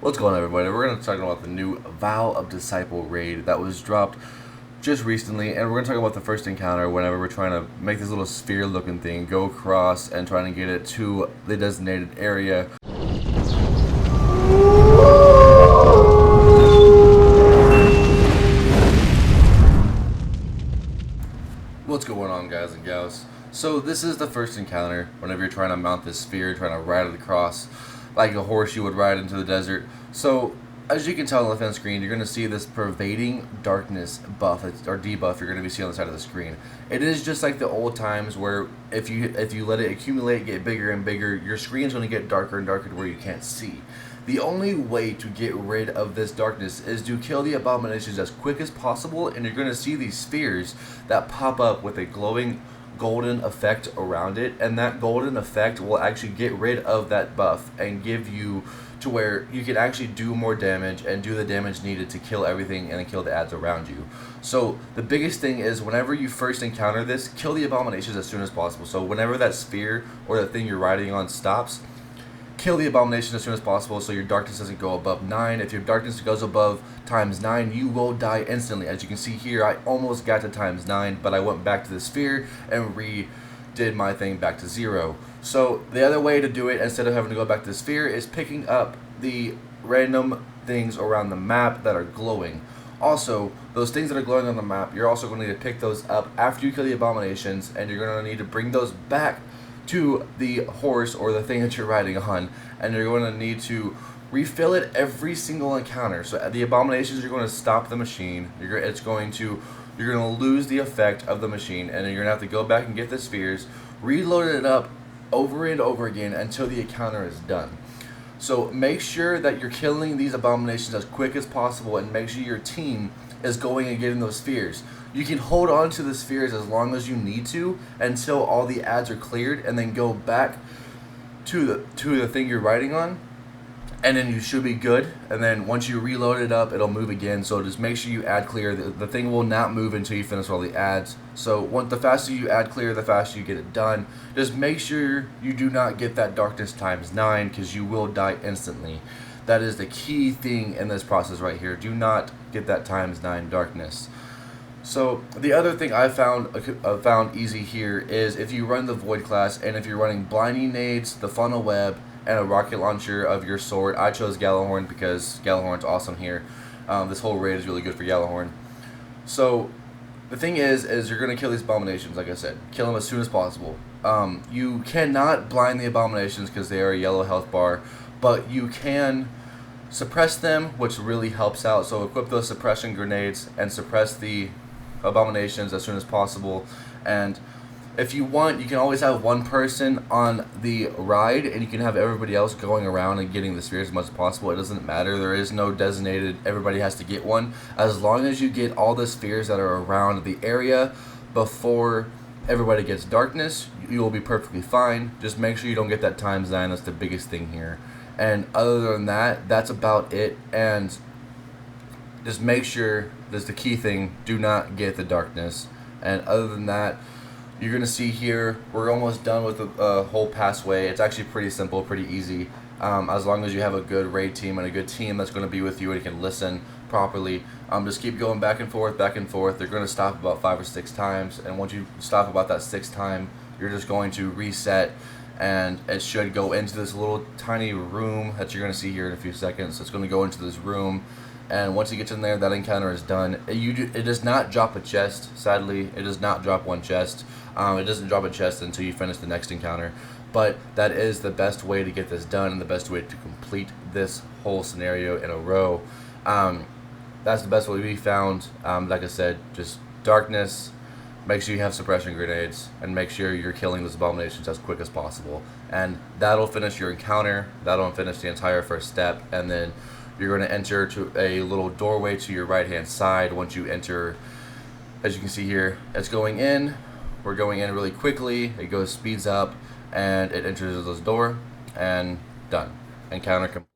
What's going on, everybody? We're going to talk about the new Vow of Disciple raid that was dropped just recently, and we're going to talk about the first encounter whenever we're trying to make this little sphere looking thing go across and trying to get it to the designated area. What's going on, guys and gals? So this is the first encounter whenever you're trying to mount this sphere, trying to ride it across like a horse you would ride into the desert. So as you can tell on the left-hand screen, you're going to see this pervading darkness buff or debuff you're going to be seeing on the side of the screen. It is just like the old times where if you let it accumulate, get bigger and bigger, your screen's going to get darker and darker to where you can't see. The only way to get rid of this darkness is to kill the abominations as quick as possible, and you're going to see these spheres that pop up with a glowing golden effect around it, and that golden effect will actually get rid of that buff and give you to where you can actually do more damage and do the damage needed to kill everything and kill the ads around you. So the biggest thing is whenever you first encounter this, kill the abominations as soon as possible. So whenever that sphere or that thing you're riding on stops, kill the abomination as soon as possible so your darkness doesn't go above 9. If your darkness goes above ×9, you will die instantly. As you can see here, I almost got to ×9, but I went back to the sphere and redid my thing back to 0. So the other way to do it, instead of having to go back to the sphere, is picking up the random things around the map that are glowing. Also, those things that are glowing on the map, you're also going to need to pick those up after you kill the abominations, and you're going to need to bring those back to the horse or the thing that you're riding on, and you're going to need to refill it every single encounter. So at the abominations, you're going to stop the machine. You're going to lose the effect of the machine, and you're going to have to go back and get the spheres, reload it up over and over again until the encounter is done. So make sure that you're killing these abominations as quick as possible, and make sure your team is going and getting those spheres. You can hold on to the spheres as long as you need to until all the ads are cleared, and then go back to the thing you're riding on, and then you should be good. And then once you reload it up, it'll move again. So just make sure you ad clear. The thing will not move until you finish all the ads. So the faster you ad clear, the faster you get it done. Just make sure you do not get that darkness ×9, because you will die instantly. That is the key thing in this process right here. Do not get that ×9 darkness. So the other thing I found easy here is if you run the Void class, and if you're running blinding nades, the funnel web, and a rocket launcher of your sword. I chose Gjallarhorn because Gjallarhorn's awesome here. This whole raid is really good for Gjallarhorn. So the thing is you're going to kill these abominations, like I said. Kill them as soon as possible. You cannot blind the abominations because they are a yellow health bar, but you can suppress them, which really helps out. So equip those suppression grenades and suppress the abominations as soon as possible. And if you want, you can always have one person on the ride, and you can have everybody else going around and getting the spheres as much as possible. It doesn't matter. There is no designated everybody has to get one. As long as you get all the spheres that are around the area before everybody gets darkness, you will be perfectly fine. Just make sure you don't get that ×9. That's the biggest thing here. And other than that, that's about it. And just make sure, that's the key thing, do not get the darkness. And other than that, you're going to see here, we're almost done with the whole passway. It's actually pretty simple, pretty easy. As long as you have a good raid team and a good team that's going to be with you and can listen properly. Just keep going back and forth, back and forth. They're going to stop about 5 or 6 times. And once you stop about that 6th time, you're just going to reset. And it should go into this little tiny room that you're going to see here in a few seconds. It's going to go into this room. And once you get in there, that encounter is done. It does not drop a chest, sadly. It does not drop one chest. It doesn't drop a chest until you finish the next encounter. But that is the best way to get this done and the best way to complete this whole scenario in a row. That's the best way we found. Like I said, just darkness. Make sure you have suppression grenades, and make sure you're killing those abominations as quick as possible. And that'll finish your encounter. That'll finish the entire first step. And then you're going to enter to a little doorway to your right hand side. Once you enter, as you can see here, it's going in. We're going in really quickly. It speeds up, and it enters this door, and done. Encounter complete.